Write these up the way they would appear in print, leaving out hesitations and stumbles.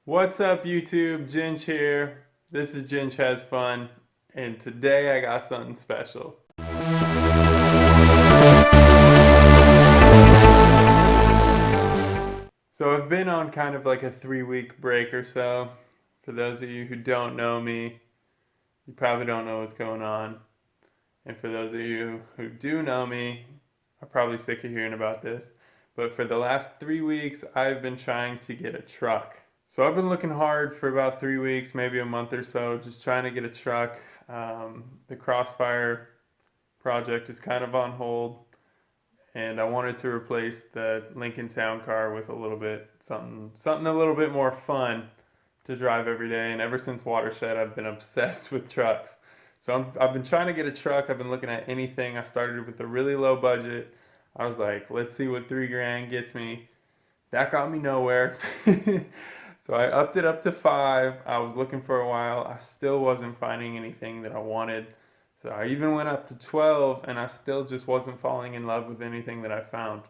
What's up YouTube, Ginge here. This is Ginge Has Fun, and today I got something special. So I've been on kind of like a 3-week break or so. For those of you who don't know me, you probably don't know what's going on. And for those of you who do know me, are probably sick of hearing about this. But for the last 3 weeks, I've been trying to get a truck. So I've been looking hard for about 3 weeks, maybe a month or so, just trying to get a truck. The Crossfire project is kind of on hold, and I wanted to replace the Lincoln Town Car with something a little bit more fun to drive every day. And ever since Watershed, I've been obsessed with trucks. So I've been trying to get a truck. I've been looking at anything. I started with a really low budget. I was like, let's see what $3,000 gets me. That got me nowhere. So I upped it up to 5. I was looking for a while. I still wasn't finding anything that I wanted. So I even went up to 12, and I still just wasn't falling in love with anything that I found.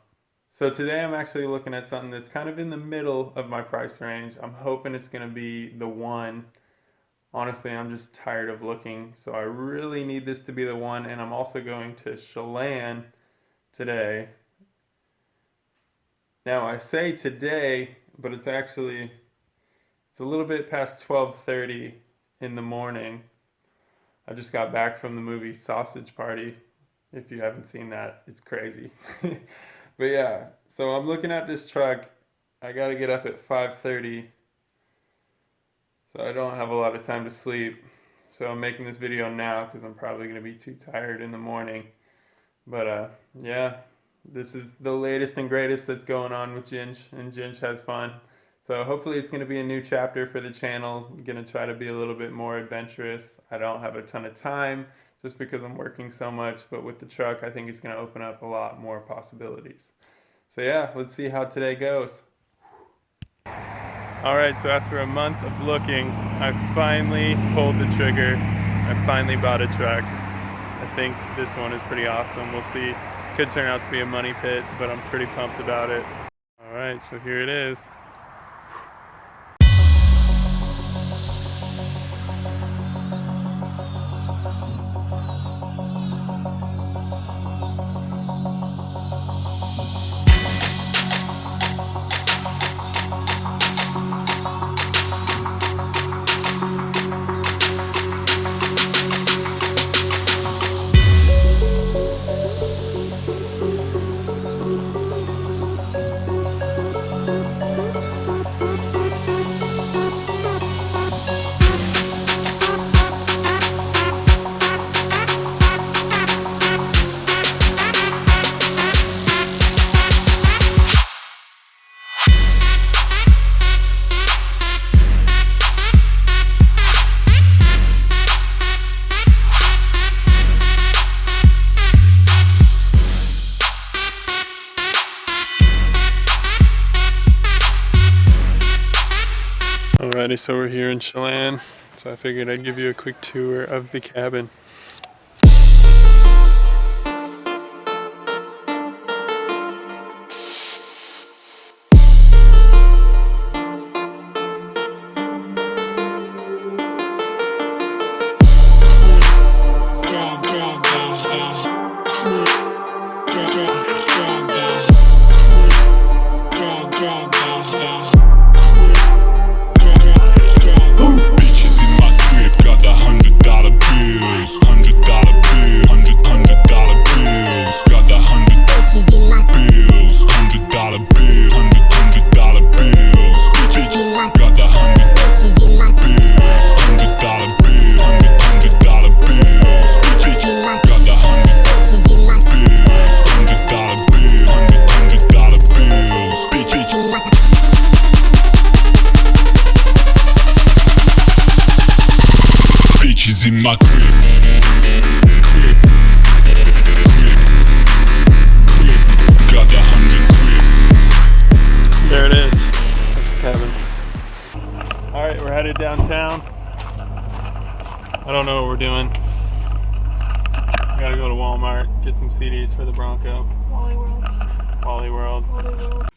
So today I'm actually looking at something that's kind of in the middle of my price range. I'm hoping it's going to be the one. Honestly, I'm just tired of looking. So I really need this to be the one. And I'm also going to Chelan today. Now I say today, but it's a little bit past 12:30 in the morning. I just got back from the movie Sausage Party. If you haven't seen that, it's crazy. But yeah, so I'm looking at this truck. I gotta get up at 5:30, so I don't have a lot of time to sleep. So I'm making this video now because I'm probably gonna be too tired in the morning. But yeah, this is the latest and greatest that's going on with Ginge, and Ginge Has Fun. So hopefully it's going to be a new chapter for the channel. I'm going to try to be a little bit more adventurous. I don't have a ton of time just because I'm working so much, but with the truck, I think it's going to open up a lot more possibilities. So yeah, let's see how today goes. Alright, so after a month of looking, I finally pulled the trigger. I finally bought a truck. I think this one is pretty awesome. We'll see. Could turn out to be a money pit, but I'm pretty pumped about it. Alright, so here it is. Alrighty, so we're here in Chelan, so I figured I'd give you a quick tour of the cabin. In my crib. Got the 100 crib. There it is. That's the cabin. Alright, we're headed downtown. I don't know what we're doing. We gotta go to Walmart, get some CDs for the Bronco. Wally World. Wally World. Wally World.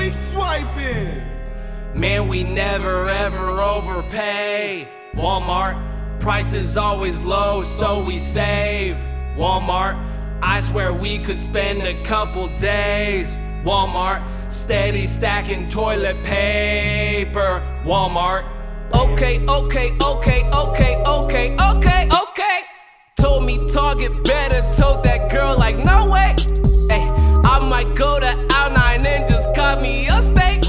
we swiping. Man, we never ever overpay. Walmart, prices always low, so we save. Walmart, I swear we could spend a couple days. Walmart, steady stacking toilet paper. Walmart, okay. Told me Target better, told that girl like no way. Ay, I might go to Al9 and just cut me a steak.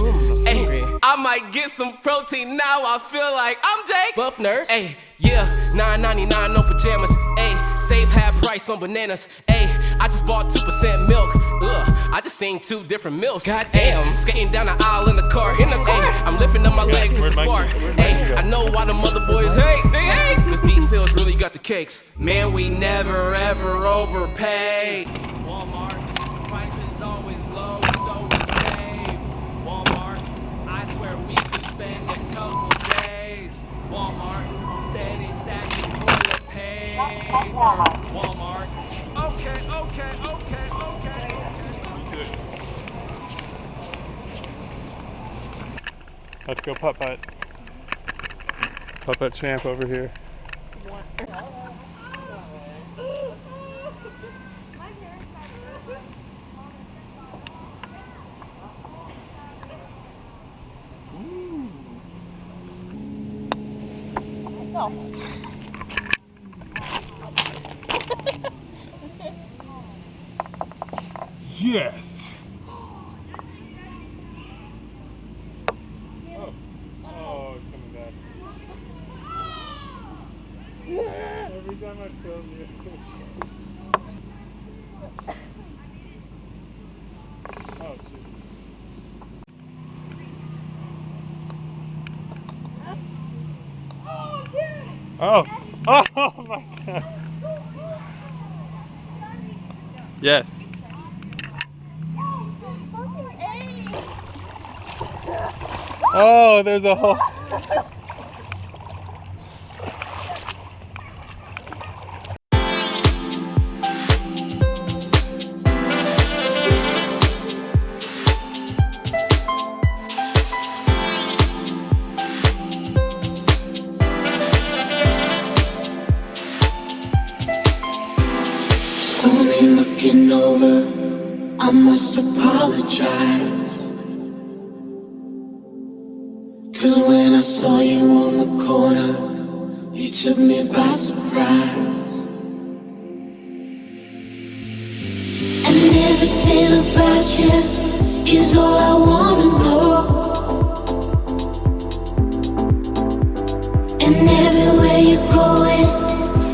Ay, I might get some protein, now I feel like I'm Jake. Buff nurse. Ay, yeah, $9.99 no pajamas. Ay, save half price on bananas. Ay, I just bought 2% milk. Ugh, I just seen 2 different milks. Goddamn, skating down the aisle in the car. Ay, I'm lifting up my leg just to fart. Ay, I know why the mother boys hate. They hate. Cause details really got the cakes. Man, we never ever overpaid. Walmart, prices always low, so we save. Walmart, I swear we could spend a couple days. Walmart, steady stacking toilet paper. Walmart, okay. Let's go putt-putt. Putt-putt champ over here. Yes! Oh, it's coming back. Every time I film you. Oh, shit. Oh! Oh my god! Yes. Oh, there's a hole. Saw me looking over, I must apologize. Cause when I saw you on the corner, you took me by surprise. And everything about you is all I wanna know. And everywhere you're going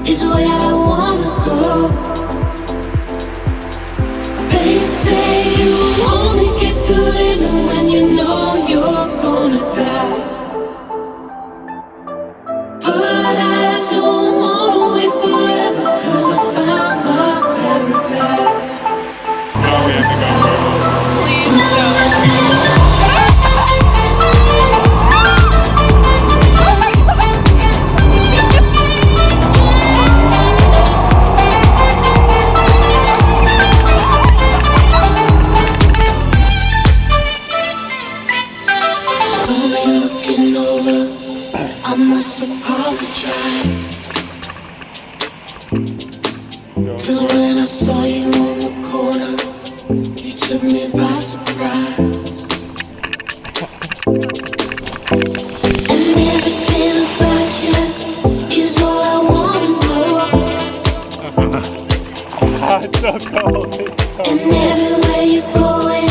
is where I wanna go. They say you only get to live when you know you're gonna die. But I don't wanna wait forever, cause I found my paradise. Slowly looking over, I must apologize. Cause when I saw you on the corner, you took me by surprise. And everything about you is all I wanna know. It's so cold. It's so And everywhere you're going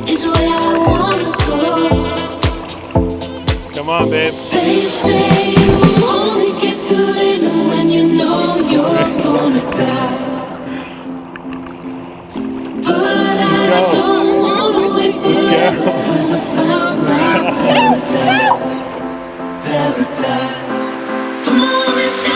is where I wanna go. Come on, babe. They say you only get to live when you know you're gonna die. But I don't wanna wait forever, cause I found my paradise. Paradise. Come on, let's go.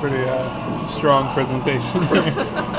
pretty strong presentation.